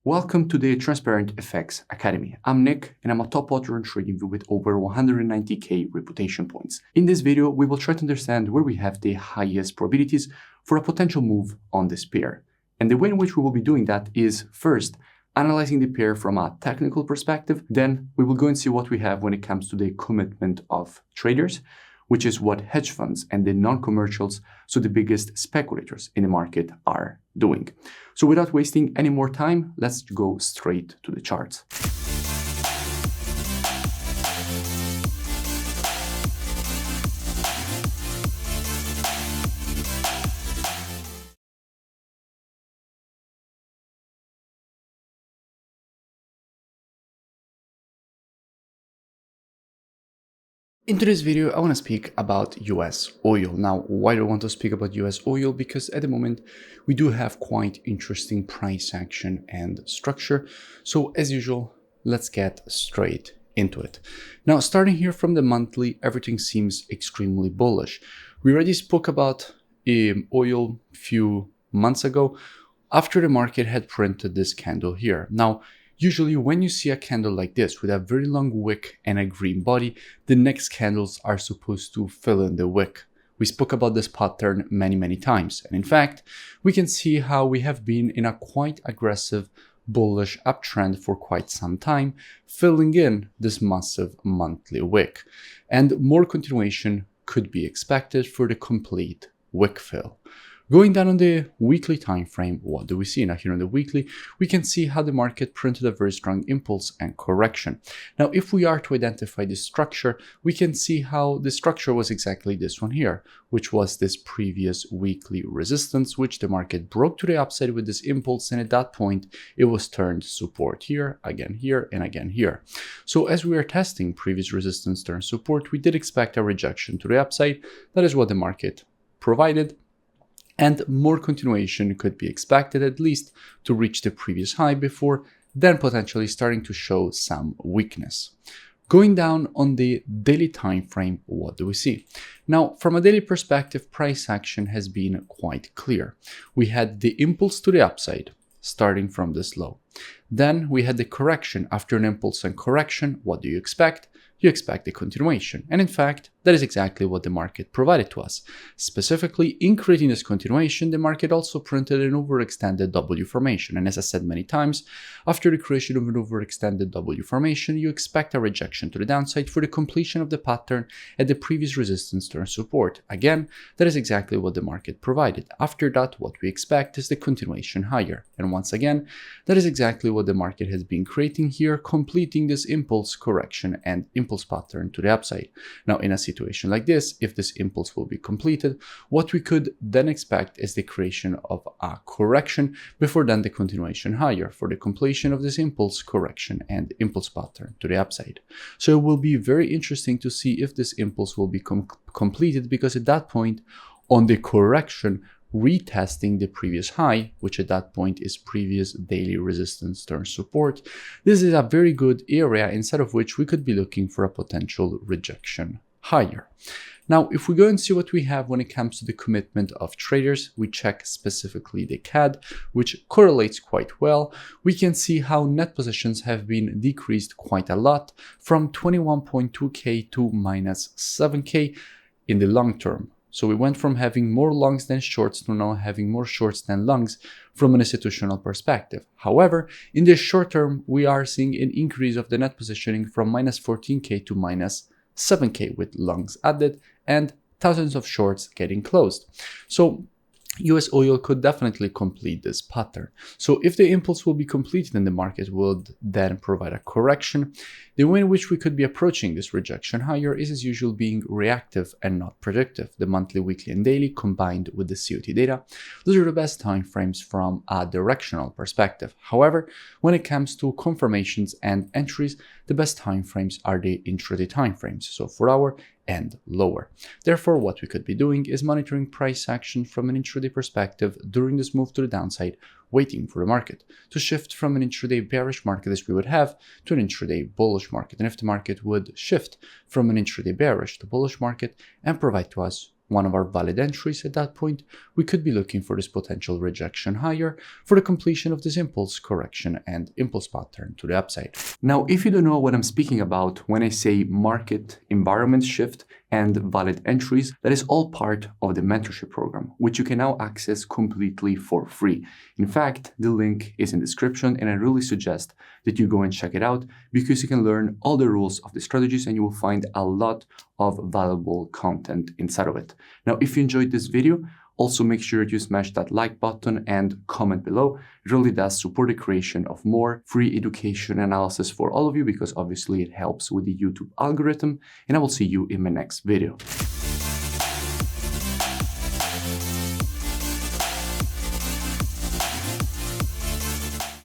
Welcome to the Transparent FX Academy. I'm Nick and I'm a top author on TradingView with over 190k reputation points. In this video, we will try to understand where we have the highest probabilities for a potential move on this pair. And the way in which we will be doing that is first, analyzing the pair from a technical perspective. Then we will go and see what we have when it comes to the commitment of traders, which is what hedge funds and the non-commercials, so the biggest speculators in the market, are doing. So without wasting any more time, let's go straight to the charts. In today's video, I want to speak about US oil. Now, why do I want to speak about US oil? Because at the moment, we do have quite interesting price action and structure. So as usual, let's get straight into it. Now, starting here from the monthly, everything seems extremely bullish. We already spoke about oil a few months ago after the market had printed this candle here. Now, usually when you see a candle like this with a very long wick and a green body, the next candles are supposed to fill in the wick. We spoke about this pattern many times. And in fact, we can see how we have been in a quite aggressive bullish uptrend for quite some time, filling in this massive monthly wick. And more continuation could be expected for the complete wick fill. Going down on the weekly time frame, what do we see? Now here on the weekly, we can see how the market printed a very strong impulse and correction. Now, if we are to identify the structure, we can see how the structure was exactly this one here, which was this previous weekly resistance, which the market broke to the upside with this impulse. And at that point, it was turned support here, and again here. So as we are testing previous resistance turn support, we did expect a rejection to the upside. That is what the market provided. And more continuation could be expected, at least to reach the previous high before then potentially starting to show some weakness. Going down on the daily time frame, what do we see? Now, from a daily perspective, price action has been quite clear. We had the impulse to the upside starting from this low. Then we had the correction. After an impulse and correction, what do you expect? You expect a continuation. And in fact, that is exactly what the market provided to us. Specifically, in creating this continuation, the market also printed an overextended W formation. And as I said many times, after the creation of an overextended W formation, you expect a rejection to the downside for the completion of the pattern at the previous resistance turn support. Again, that is exactly what the market provided. After that, what we expect is the continuation higher. And once again, that is exactly what the market has been creating here, completing this impulse, correction, and impulse pattern to the upside. Now, in a situation like this, if this impulse will be completed, what we could then expect is the creation of a correction before then the continuation higher for the completion of this impulse, correction, and impulse pattern to the upside. So it will be very interesting to see if this impulse will be completed, because at that point, on the correction, retesting the previous high, which at that point is previous daily resistance turn support. This is a very good area inside of which we could be looking for a potential rejection higher. Now, if we go and see what we have when it comes to the commitment of traders, we check specifically the CAD, which correlates quite well. We can see how net positions have been decreased quite a lot from 21.2k to minus 7k in the long term. So we went from having more longs than shorts to now having more shorts than longs from an institutional perspective. However, in the short term, we are seeing an increase of the net positioning from minus 14k to minus 7k with longs added and thousands of shorts getting closed. So US oil could definitely complete this pattern. So if the impulse will be completed and the market would then provide a correction, the way in which we could be approaching this rejection higher is as usual being reactive and not predictive. The monthly, weekly, and daily combined with the COT data, those are the best time frames from a directional perspective. However, when it comes to confirmations and entries, the best time frames are the intraday time frames, so 4 hour and lower. Therefore, what we could be doing is monitoring price action from an intraday perspective during this move to the downside, waiting for the market to shift from an intraday bearish market as we would have to an intraday bullish market. And if the market would shift from an intraday bearish to bullish market and provide to us one of our valid entries at that point, we could be looking for this potential rejection higher for the completion of this impulse correction and impulse pattern to the upside. Now, if you don't know what I'm speaking about when I say market environment shift and valid entries, that is all part of the mentorship program, which you can now access completely for free. In fact, the link is in the description, and I really suggest that you go and check it out because you can learn all the rules of the strategies and you will find a lot of valuable content inside of it. Now, if you enjoyed this video, also make sure you smash that like button and comment below. It really does support the creation of more free education analysis for all of you because obviously it helps with the YouTube algorithm, and I will see you in my next video.